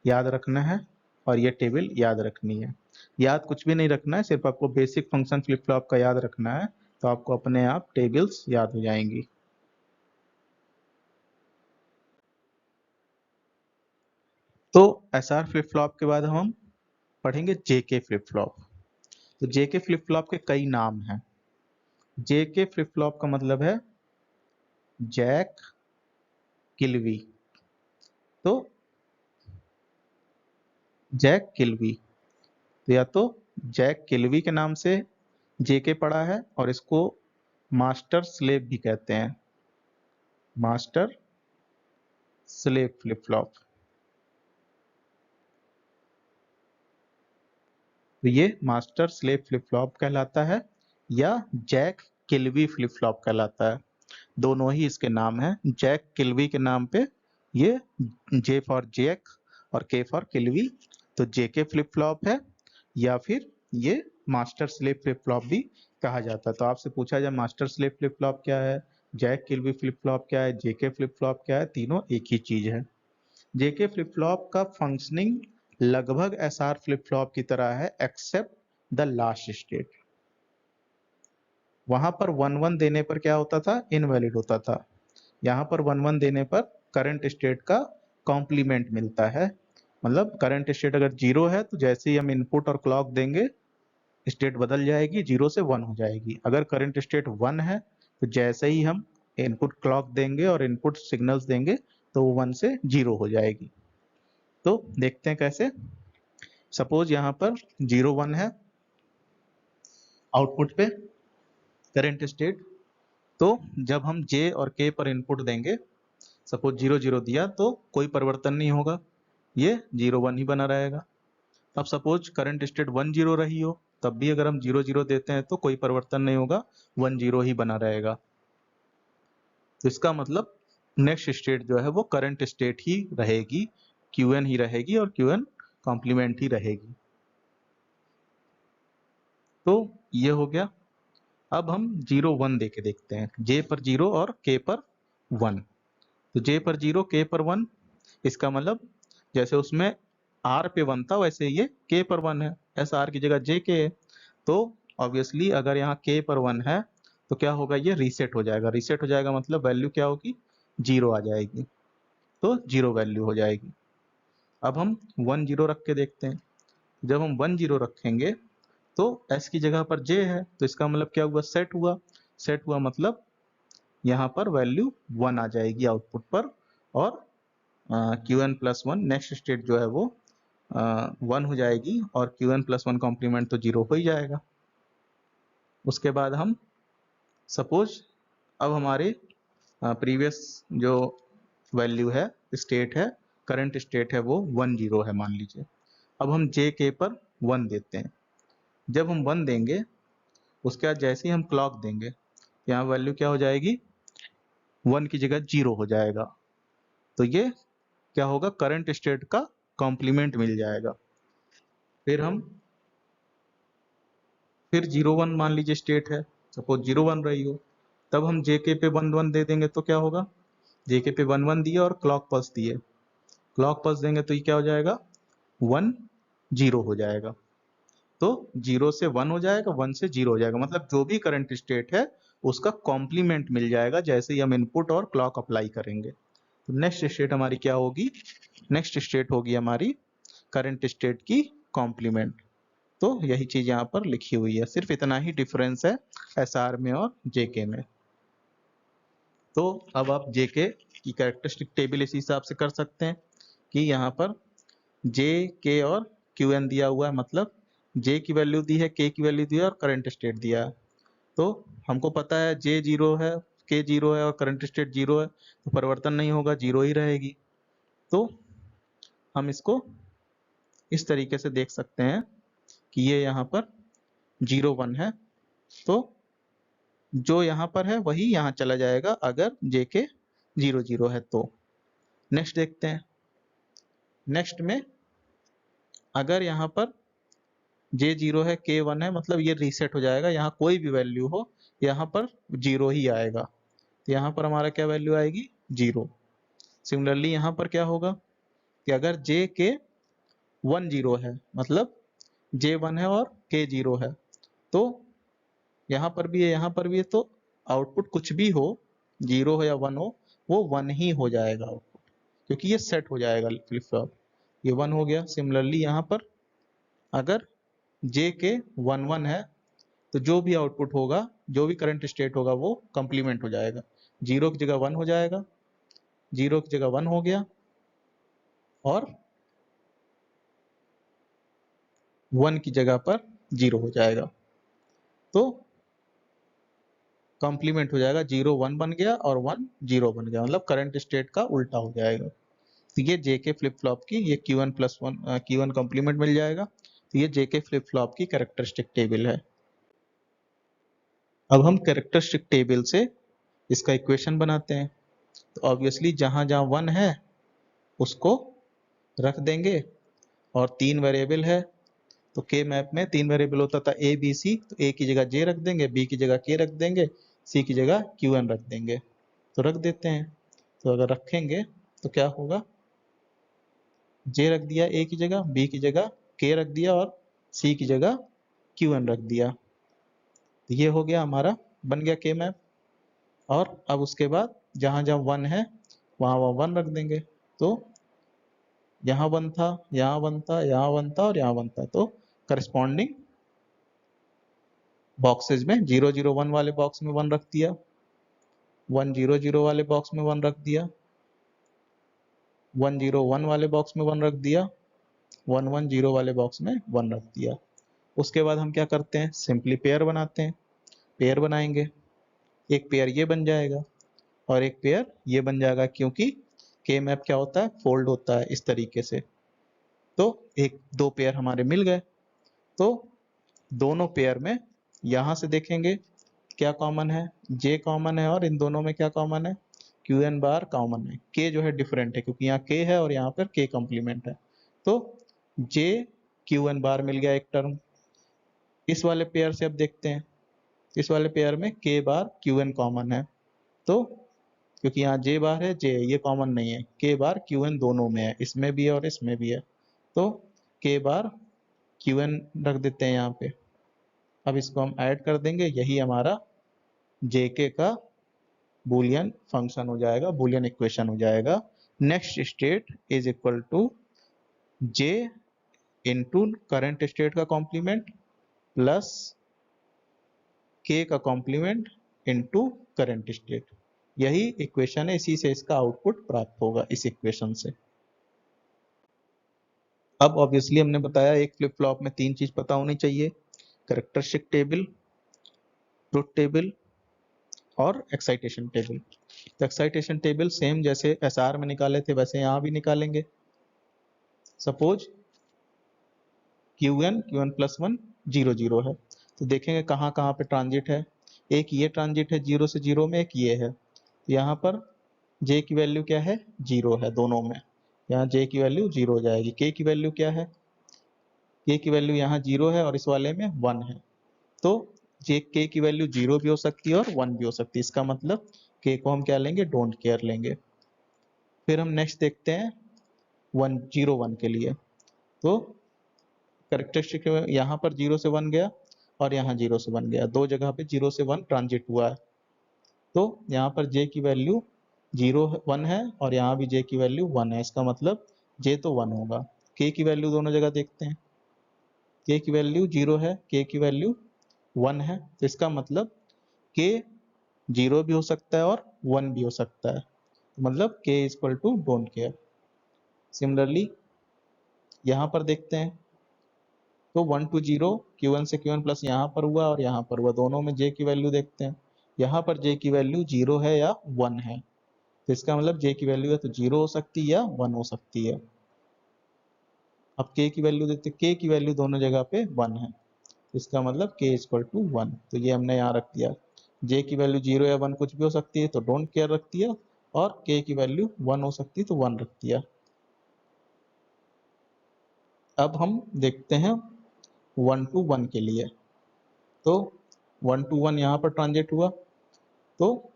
याद रखना है, और ये टेबल याद रखनी है। याद कुछ भी नहीं रखना है, सिर्फ आपको बेसिक फंक्शन फ्लिप फ्लॉप का याद रखना है, तो आपको अपने आप टेबल्स याद हो जाएंगी। तो एसआर फ्लिप फ्लॉप के बाद हम पढ़ेंगे जेके फ्लिप फ्लॉप। तो जेके फ्लिप फ्लॉप के कई नाम हैं। जेके फ्लिप फ्लॉप का मतलब है जैक किलवी। तो जैक किलवी, तो या तो जैक किलवी के नाम से जेके पड़ा है, और इसको मास्टर स्लेव भी कहते हैं, मास्टर स्लेव फ्लिप फ्लॉप। तो ये मास्टर स्लेव फ्लिप फ्लॉप कहलाता है या जैक किलवी फ्लिप फ्लॉप कहलाता है। दोनों ही इसके नाम हैं। जैक किलवी के नाम पे ये जे फॉर जैक और के फॉर किलवी, तो जेके फ्लिप फ्लॉप है, या फिर ये मास्टर स्लेव फ्लिप फ्लॉप भी कहा जाता है। तो आपसे पूछा जाए मास्टर स्लेव फ्लिप फ्लॉप क्या है, जैक किलवी फ्लिप फ्लॉप क्या है, जेके फ्लिप फ्लॉप क्या है, तीनों एक ही चीज है। जेके फ्लिप फ्लॉप का फंक्शनिंग लगभग एसआर फ्लिप फ्लॉप की तरह है, एक्सेप्ट द लास्ट स्टेट। वहां पर 1 1 देने पर क्या होता था, इनवैलिड होता था। यहाँ पर 1 1 देने पर करंट स्टेट का कॉम्प्लीमेंट मिलता है। मतलब करंट स्टेट अगर 0 है तो जैसे ही हम इनपुट और क्लॉक देंगे स्टेट बदल जाएगी, 0 से 1 हो जाएगी। अगर करंट स्टेट 1 है तो जैसे ही हम इनपुट क्लॉक देंगे और इनपुट सिग्नल्स देंगे तो वो 1 से 0 हो जाएगी। तो देखते हैं कैसे। सपोज यहाँ पर 0 1 है आउटपुट पे करंट स्टेट, तो जब हम J और K पर इनपुट देंगे, सपोज 0 0 दिया तो कोई परिवर्तन नहीं होगा, ये 0 1 ही बना रहेगा। अब सपोज करंट स्टेट 1 0 रही हो, तब भी अगर हम 0 0 देते हैं तो कोई परिवर्तन नहीं होगा, 1 0 ही बना रहेगा। तो इसका मतलब नेक्स्ट स्टेट जो है वो करंट स्टेट ही रहेगी, Qn ही रहेगी और Qn कॉम्प्लीमेंट ही रहेगी। तो ये हो गया। अब हम 0 1 दे के देखते हैं, J पर 0 और K पर 1। तो J पर 0 K पर 1, इसका मतलब जैसे उसमें R पे 1 था वैसे ये K पर 1 है, ऐसा R की जगह JK है। तो ऑब्वियसली अगर यहाँ K पर 1 है तो क्या होगा, ये रीसेट हो जाएगा। रीसेट हो जाएगा मतलब वैल्यू क्या होगी, 0 आ जाएगी, तो 0 वैल्यू हो जाएगी। अब हम 1 0 रख के देखते हैं। जब हम 1 0 रखेंगे तो S की जगह पर J है, तो इसका मतलब क्या हुआ, सेट हुआ। सेट हुआ मतलब यहाँ पर वैल्यू 1 आ जाएगी आउटपुट पर, और Qn प्लस 1 नेक्स्ट स्टेट जो है वो 1 हो जाएगी, और Qn प्लस 1 कॉम्प्लीमेंट तो 0 हो ही जाएगा। उसके बाद हम सपोज अब हमारे प्रीवियस जो वैल्यू है, स्टेट है, करंट स्टेट है, वो 1 0 है मान लीजिए। अब हम JK पर 1 देते हैं। जब हम 1 देंगे उसके बाद जैसे ही हम क्लॉक देंगे, यहाँ वैल्यू क्या हो जाएगी, 1 की जगह 0 हो जाएगा। तो ये क्या होगा, करंट स्टेट का कॉम्प्लीमेंट मिल जाएगा। फिर 0 1 मान लीजिए स्टेट है, सपोज 0 1 रही हो, तब हम JK पे 1 1 दे देंगे तो क्या होगा, JK पे 1 1 दिए और क्लॉक पल्स दिए, क्लॉक पल्स देंगे तो ये क्या हो जाएगा, 1 0 हो जाएगा। तो 0 से 1 हो जाएगा, 1 से 0 हो जाएगा, मतलब जो भी करंट स्टेट है उसका कॉम्प्लीमेंट मिल जाएगा जैसे ही हम इनपुट और क्लॉक अप्लाई करेंगे। तो नेक्स्ट स्टेट हमारी क्या होगी, नेक्स्ट स्टेट होगी हमारी करंट स्टेट की कॉम्प्लीमेंट। तो यही चीज यहाँ पर लिखी हुई है, सिर्फ इतना ही डिफरेंस है SR में और JK में। तो अब आप JK की कैरेक्टरिस्टिक टेबल इसी हिसाब से कर सकते हैं कि यहाँ पर J, K और Qn दिया हुआ है, मतलब J की वैल्यू दी है, K की वैल्यू दी है और करंट स्टेट दिया है। तो हमको पता है J 0 है, K 0 है और करंट स्टेट 0 है, तो परिवर्तन नहीं होगा, 0 ही रहेगी। तो हम इसको इस तरीके से देख सकते हैं कि ये यहाँ पर 0 1 है, तो जो यहाँ पर है वही यहाँ चला जाएगा अगर JK 0 0 है तो। नेक्स्ट देखते हैं। नेक्स्ट में अगर यहाँ पर J 0 है, K 1 है, मतलब ये रीसेट हो जाएगा, यहाँ कोई भी वैल्यू हो यहाँ पर 0 ही आएगा, तो यहाँ पर हमारा क्या वैल्यू आएगी, 0। सिमिलरली यहाँ पर क्या होगा कि अगर JK 1 0 है, मतलब J 1 है और K 0 है, तो यहाँ पर भी है, यहाँ पर भी है, तो आउटपुट कुछ भी हो, 0 हो या 1 हो, वो 1 ही हो जाएगा आउटपुट, क्योंकि ये सेट हो जाएगा फ्लिप फ्लॉप, ये 1 हो गया। सिमिलरली यहाँ पर अगर JK 1 1 है तो जो भी आउटपुट होगा, जो भी करंट स्टेट होगा वो कंप्लीमेंट हो जाएगा, 0 की जगह 1 हो जाएगा, 0 की जगह 1 हो गया और 1 की जगह पर 0 हो जाएगा, तो कॉम्प्लीमेंट हो जाएगा, 0 1 बन गया और 1 0 बन गया, मतलब करंट स्टेट का उल्टा हो जाएगा। तो ये JK फ्लिप फ्लॉप की, ये Q1 प्लस 1 Q1 कॉम्प्लीमेंट मिल जाएगा, तो ये JK फ्लिप फ्लॉप की कैरेक्टरिस्टिक टेबल है। अब हम कैरेक्टरिस्टिक टेबल से इसका इक्वेशन बनाते हैं। तो ऑब्वियसली जहां जहां 1 है उसको रख देंगे, और 3 वेरिएबल है, तो K मैप में 3 वेरिएबल होता था A B C, तो A की जगह J रख देंगे, B की जगह K रख देंगे, C की जगह Qn रख देंगे। तो रख देते हैं, तो अगर रखेंगे तो क्या होगा, J रख दिया A की जगह, B की जगह K रख दिया और C की जगह Qn रख दिया। तो ये हो गया हमारा, बन गया K मैप। और अब उसके बाद जहां जहां 1 है वहां वहां 1 रख देंगे, तो यहाँ 1 था, यहाँ 1 था, यहाँ 1 था और यहाँ 1 था, तो करस्पॉन्डिंग बॉक्सेज में 0 0 1 वाले बॉक्स में 1 रख दिया, 1 0 0 वाले बॉक्स में 1 रख दिया, 1 0 1 वाले बॉक्स में 1 रख दिया, 1 1 0 वाले बॉक्स में 1 रख दिया। उसके बाद हम क्या करते हैं, सिंपली पेयर बनाते हैं। पेयर बनाएंगे, एक पेयर ये बन जाएगा और एक पेयर ये बन जाएगा, क्योंकि के मैप क्या होता है, फोल्ड होता है इस तरीके से। तो एक दो पेयर हमारे मिल गए। तो दोनों पेयर में यहां से देखेंगे क्या कॉमन है, जे कॉमन है, और इन दोनों में क्या कॉमन है, क्यू एन बार कॉमन है। के जो है डिफरेंट है, क्योंकि यहाँ के है और यहाँ पर के कॉम्प्लीमेंट है। तो जे क्यू एन बार मिल गया एक टर्म। इस वाले पेयर से अब देखते हैं, इस वाले पेयर में के बार क्यू एन कॉमन है। तो क्योंकि यहाँ जे बार है, जे ये कॉमन नहीं है, के बार क्यू एन दोनों में है, इसमें भी है और इसमें भी है। तो के बार क्यू एन रख देते हैं यहाँ पे। अब इसको हम ऐड कर देंगे, यही हमारा जेके का बूलियन फंक्शन हो जाएगा, बूलियन इक्वेशन हो जाएगा। Next state is equal to J into current state का कॉम्प्लीमेंट प्लस के का कॉम्प्लीमेंट इनटू करंट स्टेट। यही इक्वेशन है, इसी से इसका आउटपुट प्राप्त होगा, इस इक्वेशन से। अब ऑब्वियसली हमने बताया एक फ्लिप फ्लॉप में 3 चीज पता होनी चाहिए, कैरेक्टरिस्टिक टेबल, ट्रुथ टेबल और एक्साइटेशन टेबल। तो एक्साइटेशन टेबल सेम जैसे एसआर में निकाले थे वैसे यहाँ भी निकालेंगे। सपोज क्यू एन प्लस 1 0 0 है, तो देखेंगे कहाँ कहाँ पे ट्रांजिट है। एक ये ट्रांजिट है 0 से 0 में, एक ये है। तो यहाँ पर जे की वैल्यू क्या है, 0 है दोनों में। यहाँ जे की वैल्यू 0 हो जाएगी। के की वैल्यू क्या है, के की वैल्यू यहाँ 0 है और इस वाले में 1 है। तो जे के की वैल्यू 0 भी हो सकती है और 1 भी हो सकती है। इसका मतलब के को हम क्या लेंगे, डोंट केयर लेंगे। फिर हम नेक्स्ट देखते हैं 1 0 1 के लिए। तो कैरेक्टरिस्टिक यहाँ पर 0 से 1 गया और यहाँ 0 से 1 गया, दो जगह पे 0 से 1 ट्रांजिट हुआ है। तो यहाँ पर जे की वैल्यू 0 1 है और यहाँ भी जे की वैल्यू 1 है। इसका मतलब जे तो 1 होगा। के की वैल्यू दोनों जगह देखते हैं, के की वैल्यू 0 है, के की वैल्यू 1 है। तो इसका मतलब के 0 भी हो सकता है और 1 भी हो सकता है, मतलब K is equal to don't care. Similarly यहाँ पर देखते हैं, तो 1 to 0 Q1 से Q1 प्लस यहाँ पर हुआ और यहाँ पर हुआ, दोनों में J की वैल्यू देखते हैं। यहाँ पर J की वैल्यू 0 है या 1 है, तो इसका मतलब J की वैल्यू है तो 0 हो सकती है या 1 हो सकती है। अब K की वैल्यू देखते हैं, K की वैल्यू दोनों जगह पे 1 है, इसका मतलब K इज इक्वल टू 1। तो ये हमने यहाँ रख दिया। J की वैल्यू 0 या 1 कुछ भी हो सकती है तो डोंट केयर रख दिया, और K की वैल्यू 1 हो सकती है तो 1 रख दिया। अब हम देखते हैं 1 to 1 के लिए। तो 1 to 1 यहाँ पर ट्रांजिट हुआ, तो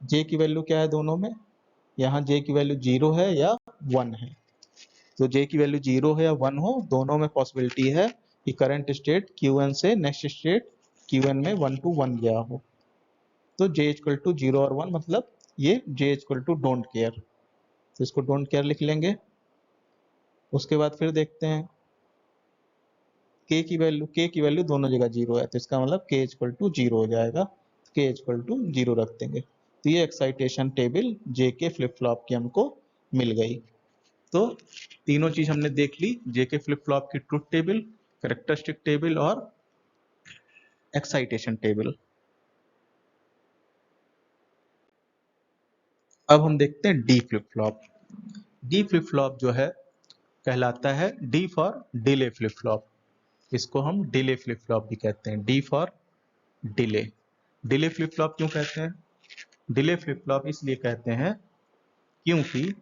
J की वैल्यू क्या है दोनों में, यहाँ J की वैल्यू 0 है या 1 है। तो J की वैल्यू 0 है या 1 हो, दोनों में पॉसिबिलिटी है कि करंट स्टेट Qn से नेक्स्ट स्टेट Qn में 1 to 1 गया हो। तो J इक्वल टू 0 और 1 मतलब ये J equal to don't care, तो इसको डोंट केयर लिख लेंगे। उसके बाद फिर देखते हैं K की वैल्यू दोनों जगह 0 है, तो इसका मतलब K इक्वल टू 0 हो जाएगा, K इक्वल टू 0 रख देंगे। तो ये excitation table JK flip flop की हमको मिल गई। तो तीनों चीज हमने देख ली, JK फ्लिप फ्लॉप की ट्रुथ टेबल, कैरेक्टरिस्टिक टेबल और एक्साइटेशन टेबल। अब हम देखते हैं D flip flop. D flip flop जो है कहलाता है D for delay flip flop. इसको हम डिले फ्लिप फ्लॉप भी कहते हैं, D for delay. Delay flip flop क्यों कहते हैं, डिले फ्लिप फ्लॉप इसलिए कहते हैं क्योंकि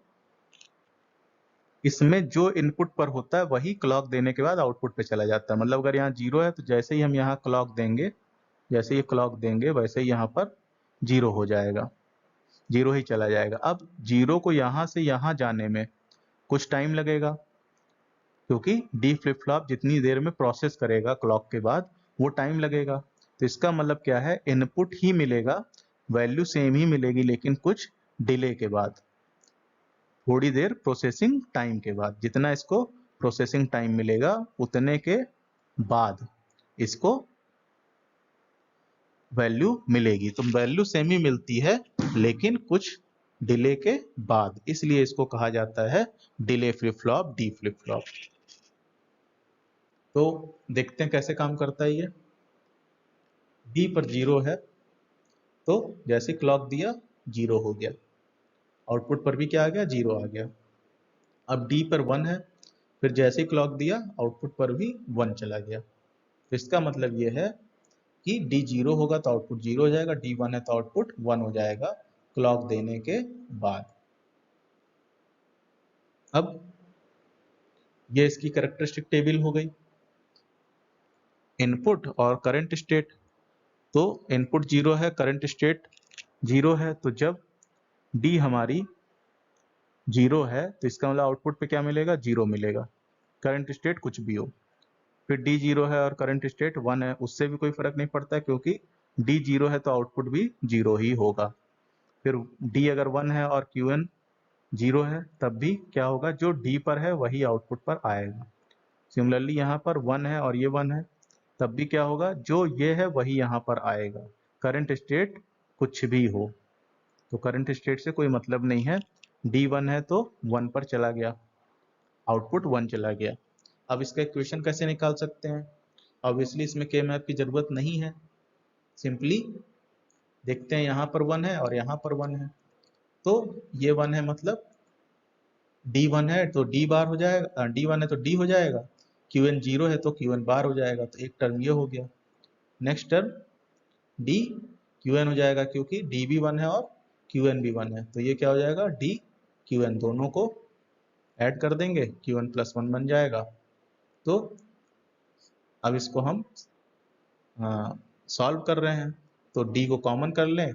इसमें जो इनपुट पर होता है वही क्लॉक देने के बाद आउटपुट पे चला जाता है। मतलब अगर यहाँ 0 है तो जैसे ही हम यहाँ क्लॉक देंगे, जैसे ही क्लॉक देंगे वैसे ही यहाँ पर 0 हो जाएगा, 0 ही चला जाएगा। अब 0 को यहाँ से यहाँ जाने में कुछ टाइम लगेगा, क्योंकि डी फ्लिप फ्लॉप जितनी देर में प्रोसेस करेगा क्लॉक के बाद वो टाइम लगेगा। तो इसका मतलब क्या है, इनपुट ही मिलेगा, वैल्यू सेम ही मिलेगी, लेकिन कुछ डिले के बाद, थोड़ी देर प्रोसेसिंग टाइम के बाद। जितना इसको प्रोसेसिंग टाइम मिलेगा उतने के बाद इसको वैल्यू मिलेगी। तो वैल्यू सेम ही मिलती है लेकिन कुछ डिले के बाद, इसलिए इसको कहा जाता है delay flip flop, D flip flop. तो देखते हैं कैसे काम करता है ये। डी पर 0 है तो जैसे क्लॉक दिया 0 हो गया, आउटपुट पर भी क्या आ गया, 0 आ गया। अब डी पर 1 है, फिर जैसे क्लॉक दिया आउटपुट पर भी 1 चला गया। तो इसका मतलब ये है कि डी 0 होगा तो आउटपुट 0 हो जाएगा, डी 1 है तो आउटपुट 1 हो जाएगा क्लॉक देने के बाद। अब ये इसकी कैरेक्टरिस्टिक टेबल हो गई। इनपुट और करंट स्टेट, तो इनपुट 0 है, करंट स्टेट 0 है, तो जब डी हमारी 0 है तो इसका मतलब आउटपुट पे क्या मिलेगा, 0 मिलेगा, करंट स्टेट कुछ भी हो। फिर डी 0 है और करंट स्टेट 1 है, उससे भी कोई फर्क नहीं पड़ता है क्योंकि डी 0 है तो आउटपुट भी 0 ही होगा। फिर डी अगर 1 है और क्यू एन 0 है तब भी क्या होगा, जो डी पर है वही आउटपुट पर आएगा। सिमिलरली यहाँ पर 1 है और ये 1 है तब भी क्या होगा, जो ये है वही यहाँ पर आएगा, करंट स्टेट कुछ भी हो। तो करंट स्टेट से कोई मतलब नहीं है, डी 1 है तो 1 पर चला गया, आउटपुट 1 चला गया। अब इसका इक्वेशन कैसे निकाल सकते हैं, ऑब्वियसली इसमें के मैप की जरूरत नहीं है, सिंपली देखते हैं यहाँ पर 1 है और यहाँ पर 1 है, तो ये 1 है मतलब डी 1 है तो डी बार हो जाएगा, डी 1 है तो डी हो जाएगा, क्यू एन 0 है तो क्यू एन बार हो जाएगा, तो एक टर्म ये हो गया। Next term D Q N हो जाएगा क्योंकि डी भी 1 है और क्यू एन भी 1 है, तो ये क्या हो जाएगा, डी क्यू एन दोनों को ऐड कर देंगे, क्यू एन प्लस 1 बन जाएगा। तो अब इसको हम सॉल्व कर रहे हैं, तो डी को कॉमन कर लें।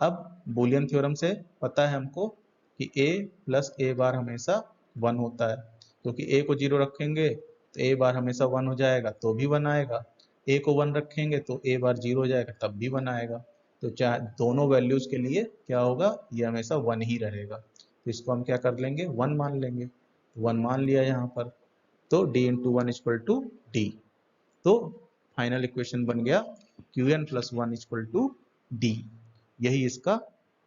अब बूलियन थ्योरम से पता है हमको कि a प्लस ए बार हमेशा 1 होता है, क्योंकि a को 0 रखेंगे तो a बार हमेशा 1 हो जाएगा तो भी 1 आएगा, a को 1 रखेंगे तो a बार 0 हो जाएगा तब भी 1 आएगा। तो चाहे दोनों वैल्यूज के लिए क्या होगा, ये हमेशा 1 ही रहेगा। तो इसको हम क्या कर लेंगे, 1 मान लेंगे, 1 मान लिया यहाँ पर, तो d into 1 equal to D. तो फाइनल इक्वेशन बन गया Q N plus 1 equal to D. यही इसका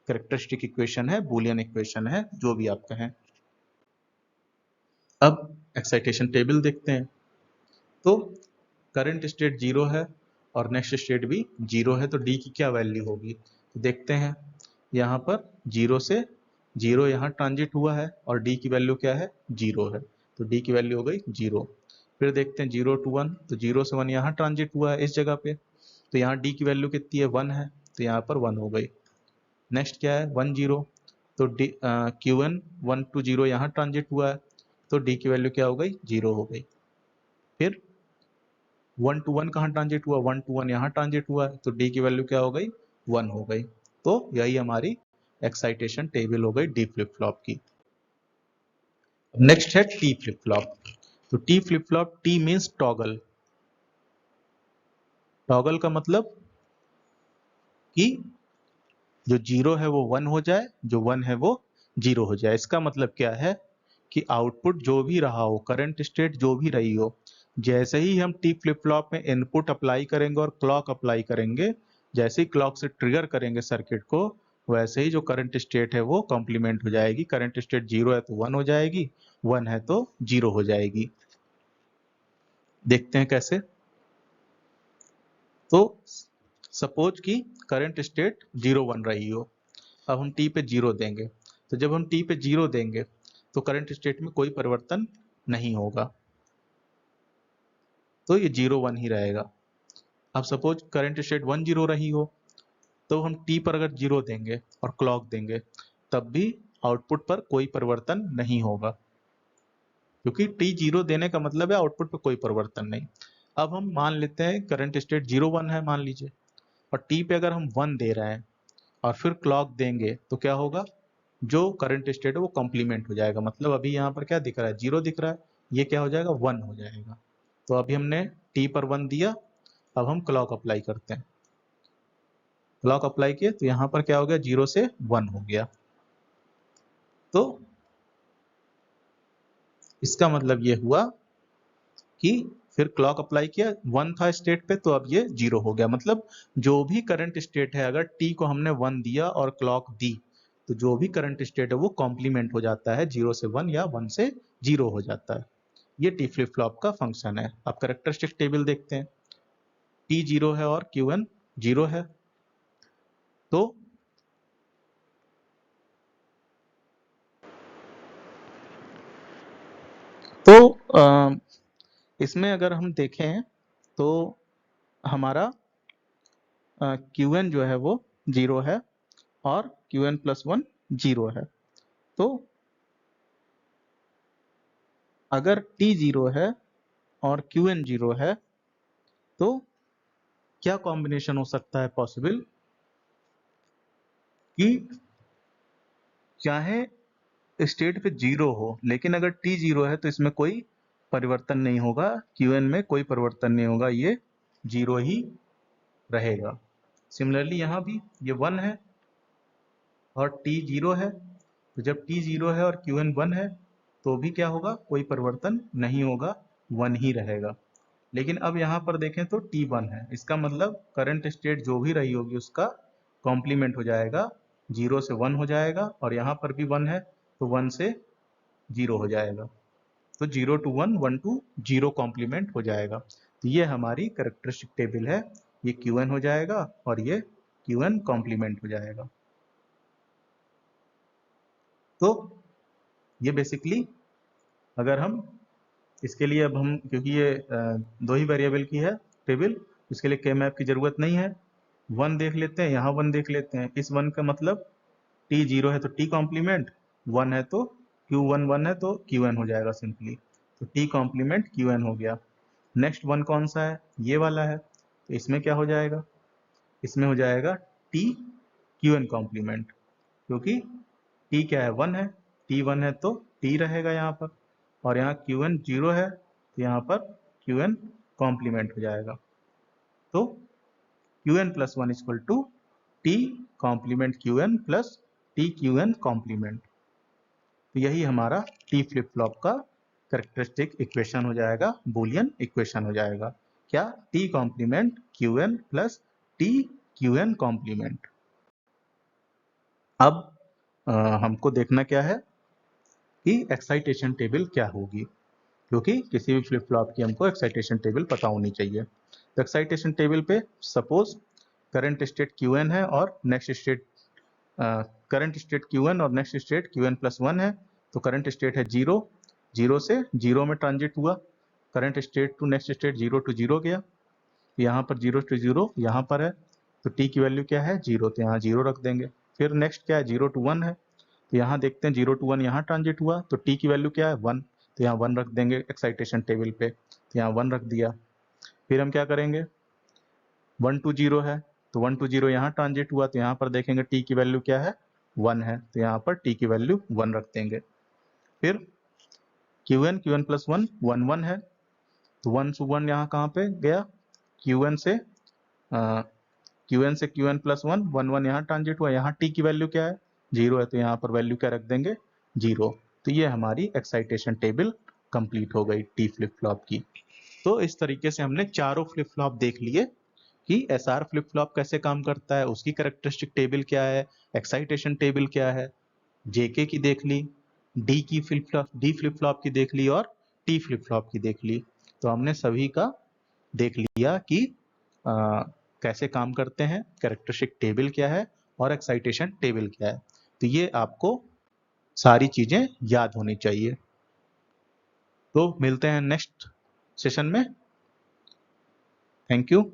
कैरेक्टरिस्टिक इक्वेशन है, बूलियन इक्वेशन है, जो भी आप कहें। अब एक्साइटेशन टेबल देखते हैं। तो करंट स्टेट 0 है और नेक्स्ट स्टेट भी 0 है, तो डी की क्या वैल्यू होगी, तो देखते हैं। यहाँ पर 0 से 0 यहाँ ट्रांजिट हुआ है और डी की वैल्यू क्या है, 0 है, तो डी की वैल्यू हो गई 0। फिर देखते हैं 0 to 1, तो 0 से 1 यहाँ ट्रांजिट हुआ है इस जगह पे, तो यहाँ डी की वैल्यू कितनी है, 1 है, तो यहाँ पर 1 हो गई। नेक्स्ट क्या है 1 0, तो डी क्यू एन 1 to 0 यहाँ ट्रांजिट हुआ है, तो डी की वैल्यू क्या हो गई, 0 हो गई। फिर 1 to 1 कहाँ ट्रांजिट हुआ, 1 to 1 यहाँ ट्रांजिट हुआ है, तो डी की वैल्यू क्या हो गई, 1 हो गई। तो यही हमारी एक्साइटेशन टेबल हो गई डी फ्लिप फ्लॉप की। नेक्स्ट है टी फ्लिप फ्लॉप। तो T flip flop, T means toggle. Toggle का मतलब कि जो 0 है वो 1 हो जाए, जो 1 है वो 0 हो जाए। इसका मतलब क्या है कि आउटपुट जो भी रहा हो, करंट स्टेट जो भी रही हो, जैसे ही हम टी फ्लिप फ्लॉप में इनपुट अप्लाई करेंगे और क्लॉक अप्लाई करेंगे, जैसे ही क्लॉक से ट्रिगर करेंगे सर्किट को, वैसे ही जो करंट स्टेट है वो कॉम्प्लीमेंट हो जाएगी। करंट स्टेट 0 है तो 1 हो जाएगी, 1 है तो 0 हो जाएगी। देखते हैं कैसे। तो सपोज कि करंट स्टेट 0 1 रही हो, अब हम टी पे 0 देंगे, तो जब हम टी पे 0 देंगे तो करंट स्टेट में कोई परिवर्तन नहीं होगा, तो ये 0 1 ही रहेगा। अब सपोज करंट स्टेट 1 0 रही हो, तो हम टी पर अगर 0 देंगे और क्लॉक देंगे तब भी आउटपुट पर कोई परिवर्तन नहीं होगा, क्योंकि टी 0 देने का मतलब है आउटपुट पर कोई परिवर्तन नहीं। अब हम मान लेते हैं करंट स्टेट 0 1 है मान लीजिए, और टी पे अगर हम 1 दे रहे हैं और फिर क्लॉक देंगे तो क्या होगा, जो करंट स्टेट है वो कॉम्प्लीमेंट हो जाएगा। मतलब अभी यहाँ पर क्या दिख रहा है, 0 दिख रहा है, ये क्या हो जाएगा, 1 हो जाएगा। तो अभी हमने टी पर 1 दिया, अब हम क्लॉक अप्लाई करते हैं, क्लॉक अप्लाई किए तो यहाँ पर क्या हो गया, 0 से 1 हो गया। तो इसका मतलब ये हुआ कि फिर क्लॉक अप्लाई किया, 1 था स्टेट पे तो अब ये 0 हो गया। मतलब जो भी करंट स्टेट है, अगर टी को हमने 1 दिया और क्लॉक दी तो जो भी करंट स्टेट है वो कॉम्प्लीमेंट हो जाता है 0 से 1 या 1 से 0 हो जाता है। ये टी फ्लिप फ्लॉप का फंक्शन है। अब कैरेक्टरिस्टिक टेबल देखते हैं। टी 0 है और Qn 0 है, तो इसमें अगर हम देखें तो हमारा Qn जो है वो 0 है और Qn प्लस 1 0 है। तो अगर T 0 है और Qn 0 है तो क्या कॉम्बिनेशन हो सकता है पॉसिबल कि चाहे स्टेट पे 0 हो लेकिन अगर T 0 है तो इसमें कोई परिवर्तन नहीं होगा, Qn में कोई परिवर्तन नहीं होगा, ये 0 ही रहेगा। सिमिलरली यहाँ भी ये 1 है और T 0 है, तो जब T 0 है और Qn 1 है तो भी क्या होगा, कोई परिवर्तन नहीं होगा, 1 ही रहेगा। लेकिन अब यहाँ पर देखें तो T1 है, इसका मतलब करंट स्टेट जो भी रही होगी उसका कॉम्प्लीमेंट हो जाएगा, 0 से 1 हो जाएगा, और यहाँ पर भी 1 है तो 1 से 0 हो जाएगा। तो 0 to 1, 1 to 0 कॉम्प्लीमेंट हो जाएगा। तो ये हमारी कैरेक्टरिस्टिक टेबल है, ये Qn हो जाएगा और ये Qn कॉम्प्लीमेंट हो जाएगा। तो ये बेसिकली अगर हम इसके लिए, अब हम क्योंकि ये दो ही वेरिएबल की है टेबल, इसके लिए के मैप की जरूरत नहीं है। 1 देख लेते हैं, यहाँ 1 देख लेते हैं। इस 1 का मतलब T 0 है तो T कॉम्प्लीमेंट, 1 है तो Q1 1 है तो Qn हो जाएगा सिंपली। तो T कॉम्प्लीमेंट Qn हो गया। नेक्स्ट 1 कौन सा है, ये वाला है, तो इसमें क्या हो जाएगा, इसमें हो जाएगा T Qn कॉम्प्लीमेंट, क्योंकि T क्या है, 1 है, T 1 है तो T रहेगा यहाँ पर, और यहाँ Qn 0 है तो यहाँ पर Qn कॉम्प्लीमेंट हो जाएगा। तो Qn plus 1 equal to T complement Qn plus T Qn complement. तो यही हमारा T फ्लिप फ्लॉप का कैरेक्टरिस्टिक इक्वेशन हो जाएगा, बूलियन इक्वेशन हो जाएगा। क्या, T complement Qn plus T Qn complement. अब हमको देखना क्या है कि एक्साइटेशन टेबल क्या होगी, क्योंकि किसी भी फ्लिप फ्लॉप की हमको एक्साइटेशन टेबल पता होनी चाहिए। तो एक्साइटेशन टेबल पे सपोज करंट स्टेट Qn है और next state current state Qn और नेक्स्ट स्टेट Qn प्लस 1 है। तो करंट स्टेट है 0, 0 से 0 में ट्रांजिट हुआ, current state to next state 0 to 0 गया, यहाँ पर 0 to 0 यहाँ पर है, तो t की वैल्यू क्या है, 0, तो यहाँ 0 रख देंगे। फिर नेक्स्ट क्या है, 0 to 1 है, तो यहाँ देखते हैं 0 to 1 यहाँ ट्रांजिट हुआ, तो t की वैल्यू क्या है, 1, तो यहाँ 1 रख देंगे एक्साइटेशन टेबल पे, तो यहाँ 1 रख दिया। फिर हम क्या करेंगे, 1 to 0 है, तो 1 to 0 यहाँ ट्रांजिट हुआ, तो यहाँ पर देखेंगे t की वैल्यू क्या है, 1 है, तो यहाँ पर t की वैल्यू 1 रख देंगे। फिर Qn प्लस 1 1 1 है, तो 1 से 1 यहाँ कहाँ पे गया, Qn से Qn प्लस 1 1 1 यहाँ ट्रांजिट हुआ, यहाँ t की वैल्यू क्या है, 0 है, तो यहाँ पर वैल्यू क्या रख देंगे, 0। तो ये हमारी एक्साइटेशन टेबल कंप्लीट हो गई टी फ्लिप फ्लॉप की। तो इस तरीके से हमने चारों फ्लिप फ्लॉप देख लिए कि SR फ्लिप फ्लॉप कैसे काम करता है, उसकी कैरेक्टरिस्टिक टेबल क्या है, एक्साइटेशन टेबल क्या है, JK की देख ली, डी फ्लिप फ्लॉप की देख ली और टी फ्लिप फ्लॉप की देख ली। तो हमने सभी का देख लिया कि कैसे काम करते हैं, कैरेक्टरिस्टिक टेबल क्या है और एक्साइटेशन टेबल क्या है। तो ये आपको सारी चीजें याद होनी चाहिए। तो मिलते हैं नेक्स्ट सेशन में। Thank you.